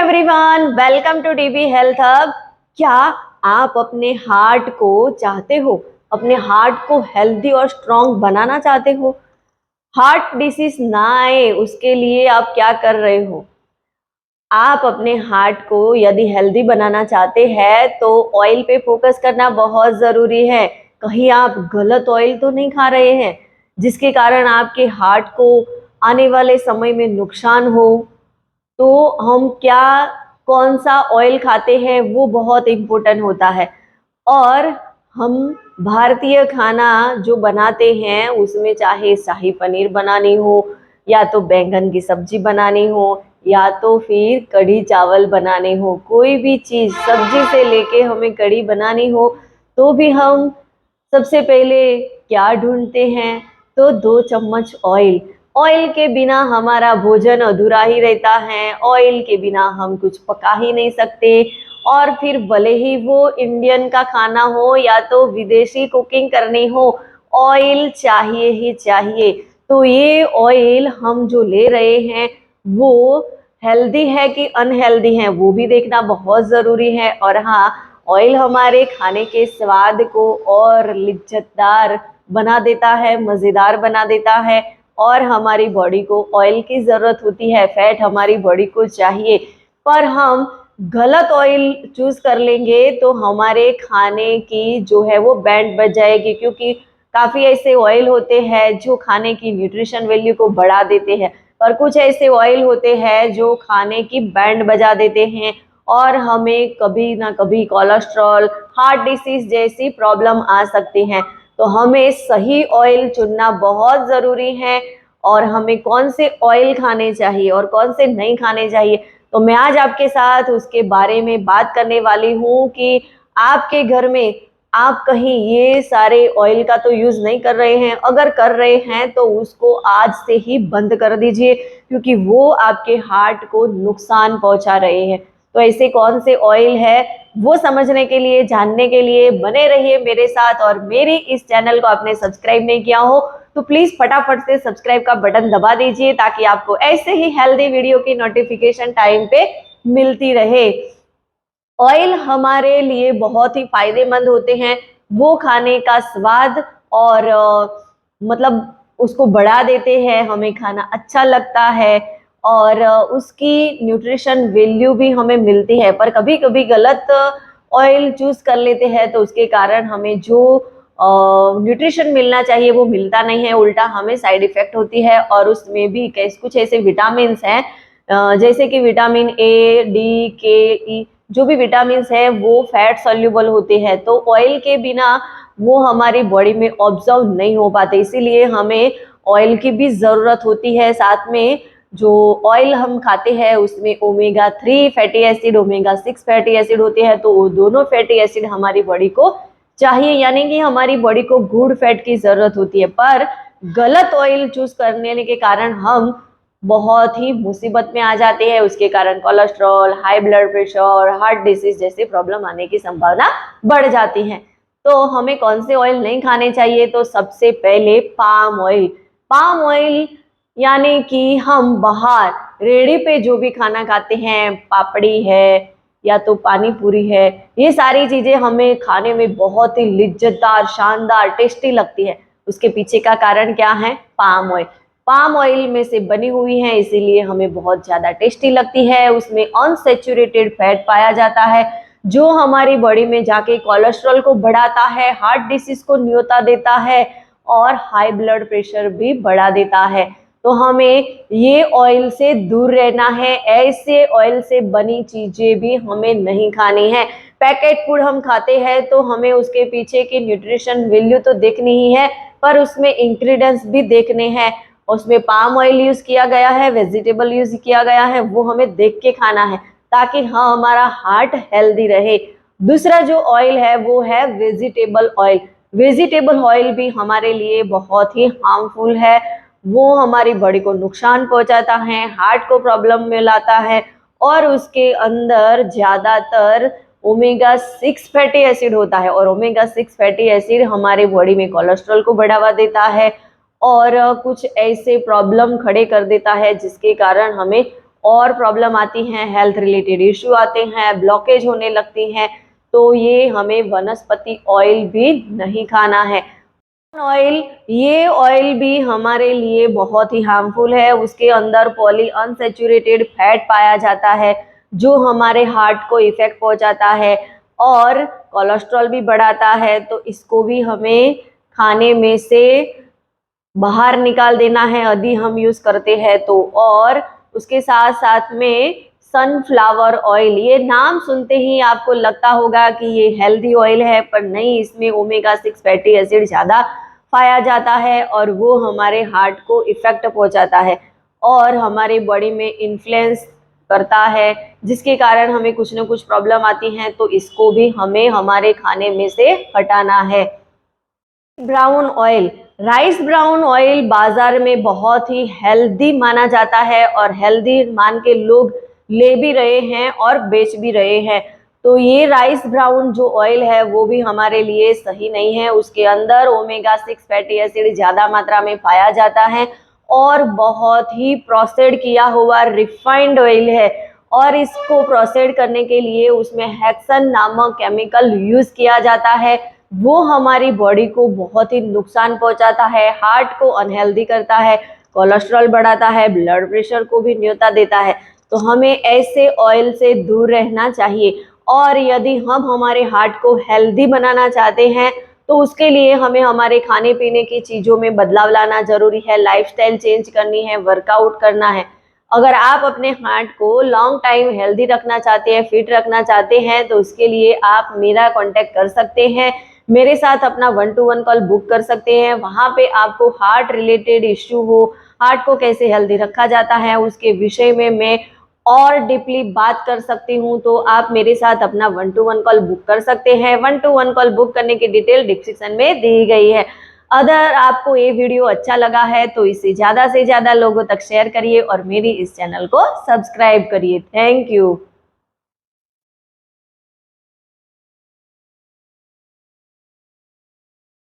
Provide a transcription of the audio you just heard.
Everyone, welcome to DB health hub. क्या आप अपने हार्ट को चाहते हो? अपने हार्ट को हेल्दी और स्ट्रॉन्ग बनाना चाहते हो? हार्ट डिसीज ना आए उसके लिए आप क्या कर रहे हो? आप अपने हार्ट को यदि हेल्दी बनाना चाहते हैं तो ऑयल पे फोकस करना बहुत ज़रूरी है। कहीं आप गलत ऑयल तो नहीं खा रहे हैं जिसके कारण आपके हार्ट को आने वाले समय में नुकसान हो। तो हम क्या कौन सा ऑयल खाते हैं वो बहुत इम्पोर्टेंट होता है। और हम भारतीय खाना जो बनाते हैं उसमें चाहे शाही पनीर बनानी हो या तो बैंगन की सब्जी बनानी हो या तो फिर कढ़ी चावल बनाने हो, कोई भी चीज़ सब्जी से लेके हमें कढ़ी बनानी हो तो भी हम सबसे पहले क्या ढूंढते हैं? तो 2 चम्मच ऑयल। ऑयल के बिना हमारा भोजन अधूरा ही रहता है, ऑयल के बिना हम कुछ पका ही नहीं सकते। और फिर भले ही वो इंडियन का खाना हो या तो विदेशी कुकिंग करनी हो, ऑयल चाहिए ही चाहिए। तो ये ऑयल हम जो ले रहे हैं वो हेल्दी है कि अनहेल्दी है वो भी देखना बहुत ज़रूरी है। और हाँ, ऑयल हमारे खाने के स्वाद को और लिज्जतदार बना देता है, मज़ेदार बना देता है। और हमारी बॉडी को ऑयल की ज़रूरत होती है, फैट हमारी बॉडी को चाहिए। पर हम गलत ऑयल चूज़ कर लेंगे तो हमारे खाने की जो है वो बैंड बच जाएगी, क्योंकि काफ़ी ऐसे ऑयल होते हैं जो खाने की न्यूट्रिशन वैल्यू को बढ़ा देते हैं, पर कुछ ऐसे ऑयल होते हैं जो खाने की बैंड बजा देते हैं और हमें कभी ना कभी कोलेस्ट्रॉल, हार्ट डिसीज जैसी प्रॉब्लम आ सकती हैं। तो हमें सही ऑयल चुनना बहुत ज़रूरी है। और हमें कौन से ऑयल खाने चाहिए और कौन से नहीं खाने चाहिए, तो मैं आज आपके साथ उसके बारे में बात करने वाली हूँ कि आपके घर में आप कहीं ये सारे ऑयल का तो यूज़ नहीं कर रहे हैं। अगर कर रहे हैं तो उसको आज से ही बंद कर दीजिए, क्योंकि वो आपके हार्ट को नुकसान पहुंचा रहे हैं। तो ऐसे कौन से ऑयल है वो समझने के लिए, जानने के लिए बने रहिए मेरे साथ। और मेरी इस चैनल को आपने सब्सक्राइब नहीं किया हो तो प्लीज फटाफट से सब्सक्राइब का बटन दबा दीजिए, ताकि आपको ऐसे ही हेल्दी वीडियो की नोटिफिकेशन टाइम पे मिलती रहे। ऑयल हमारे लिए बहुत ही फायदेमंद होते हैं। वो खाने का स्वाद और मतलब उसको बढ़ा देते हैं, हमें खाना अच्छा लगता है और उसकी न्यूट्रिशन वैल्यू भी हमें मिलती है। पर कभी कभी गलत ऑयल चूज कर लेते हैं तो उसके कारण हमें जो न्यूट्रिशन मिलना चाहिए वो मिलता नहीं है, उल्टा हमें साइड इफेक्ट होती है। और उसमें भी कुछ ऐसे विटामिन हैं जैसे कि विटामिन ए, डी, के, ई, जो भी विटामिन है वो फैट सॉल्युबल होते हैं। तो ऑयल के बिना वो हमारी बॉडी में ऑब्जर्व नहीं हो पाते, इसीलिए हमें ऑयल की भी ज़रूरत होती है। साथ में जो ऑयल हम खाते हैं उसमें omega 3 fatty acid, omega 6 fatty acid होते हैं, तो वो दोनों फैटी एसिड हमारी बॉडी को चाहिए, यानी कि हमारी बॉडी को गुड फैट की ज़रूरत होती है। पर गलत ऑयल चूज करने के कारण हम बहुत ही मुसीबत में आ जाते हैं। उसके कारण cholesterol, high blood pressure, heart disease जैसी प्रॉब्लम आने की संभावना बढ़ जाती है। तो हमें कौन से ऑयल नहीं खाने चाहिए? तो सबसे पहले पाम ऑयल। पाम ऑयल यानी कि हम बाहर रेडी पे जो भी खाना खाते हैं, पापड़ी है या तो पानी पूरी है, ये सारी चीजें हमें खाने में बहुत ही लिज्जतदार, शानदार, टेस्टी लगती है। उसके पीछे का कारण क्या है? Palm oil. पाम ऑयल में से बनी हुई है, इसीलिए हमें बहुत ज़्यादा टेस्टी लगती है। उसमें अनसेचुरेटेड फैट पाया जाता है जो हमारी बॉडी में जाके कोलेस्ट्रॉल को बढ़ाता है, हार्ट डिसीज को न्योता देता है और हाई ब्लड प्रेशर भी बढ़ा देता है। तो हमें ये ऑयल से दूर रहना है, ऐसे ऑयल से बनी चीज़ें भी हमें नहीं खानी है। पैकेट फूड हम खाते हैं तो हमें उसके पीछे की न्यूट्रिशन वैल्यू तो देखनी ही है, पर उसमें इंग्रेडिएंट्स भी देखने हैं। उसमें पाम ऑयल यूज किया गया है, वेजिटेबल यूज किया गया है, वो हमें देख के खाना है ताकि हाँ हमारा हार्ट हेल्दी रहे। दूसरा जो ऑयल है वो है वेजिटेबल ऑयल। वेजिटेबल ऑयल भी हमारे लिए बहुत ही हार्मफुल है, वो हमारी बॉडी को नुकसान पहुंचाता है, हार्ट को प्रॉब्लम में लाता है और उसके अंदर ज़्यादातर ओमेगा 6 फैटी एसिड होता है। और ओमेगा 6 फैटी एसिड हमारे बॉडी में कोलेस्ट्रॉल को बढ़ावा देता है और कुछ ऐसे प्रॉब्लम खड़े कर देता है जिसके कारण हमें और प्रॉब्लम आती हैं, हेल्थ रिलेटेड इश्यू आते हैं, ब्लॉकेज होने लगती हैं, तो ये हमें वनस्पति ऑयल भी नहीं खाना है। ऑयल, ये ऑयल भी हमारे लिए बहुत ही हार्मफुल है। उसके अंदर पॉली अनसैचुरेटेड फैट पाया जाता है जो हमारे हार्ट को इफेक्ट पहुंचाता है और कोलेस्ट्रॉल भी बढ़ाता है। तो इसको भी हमें खाने में से बाहर निकाल देना है यदि हम यूज करते हैं तो। और उसके साथ साथ में सनफ्लावर ऑयल, ये नाम सुनते ही आपको लगता होगा कि ये हेल्दी ऑयल है, पर नहीं, इसमें ओमेगा 6 फैटी एसिड ज़्यादा पाया जाता है और वो हमारे हार्ट को इफेक्ट पहुंचाता है और हमारे बॉडी में इन्फ्लुएंस करता है, जिसके कारण हमें कुछ ना कुछ प्रॉब्लम आती हैं। तो इसको भी हमें हमारे खाने में से हटाना है। Brown oil, rice brown oil बाजार में बहुत ही हेल्दी माना जाता है और हेल्दी मान के लोग ले भी रहे हैं और बेच भी रहे हैं। तो ये राइस ब्राउन जो ऑयल है वो भी हमारे लिए सही नहीं है। उसके अंदर ओमेगा 6 फैटी एसिड ज़्यादा मात्रा में पाया जाता है और बहुत ही प्रोसेस्ड किया हुआ रिफाइंड ऑयल है और इसको प्रोसेस करने के लिए उसमें हेक्सन नामक केमिकल यूज किया जाता है। वो हमारी बॉडी को बहुत ही नुकसान पहुंचाता है, हार्ट को अनहेल्दी करता है, कोलेस्ट्रॉल बढ़ाता है, ब्लड प्रेशर को भी न्योता देता है। तो हमें ऐसे ऑयल से दूर रहना चाहिए। और यदि हम हमारे हार्ट को हेल्दी बनाना चाहते हैं तो उसके लिए हमें हमारे खाने पीने की चीज़ों में बदलाव लाना जरूरी है, लाइफस्टाइल चेंज करनी है, वर्कआउट करना है। अगर आप अपने हार्ट को लॉन्ग टाइम हेल्दी रखना चाहते हैं, फिट रखना चाहते हैं, तो उसके लिए आप मेरा कांटेक्ट कर सकते हैं। मेरे साथ अपना 1-to-1 कॉल बुक कर सकते हैं। वहाँ पे आपको हार्ट रिलेटेड इश्यू हो, हार्ट को कैसे हेल्दी रखा जाता है उसके विषय में मैं और डीपली बात कर सकती हूँ। तो आप मेरे साथ अपना 1-to-1 कॉल बुक कर सकते हैं। 1-to-1 कॉल बुक करने की डिटेल डिस्क्रिप्शन में दी गई है। अगर आपको ये वीडियो अच्छा लगा है तो इसे ज़्यादा से ज़्यादा लोगों तक शेयर करिए और मेरी इस चैनल को सब्सक्राइब करिए। Thank you.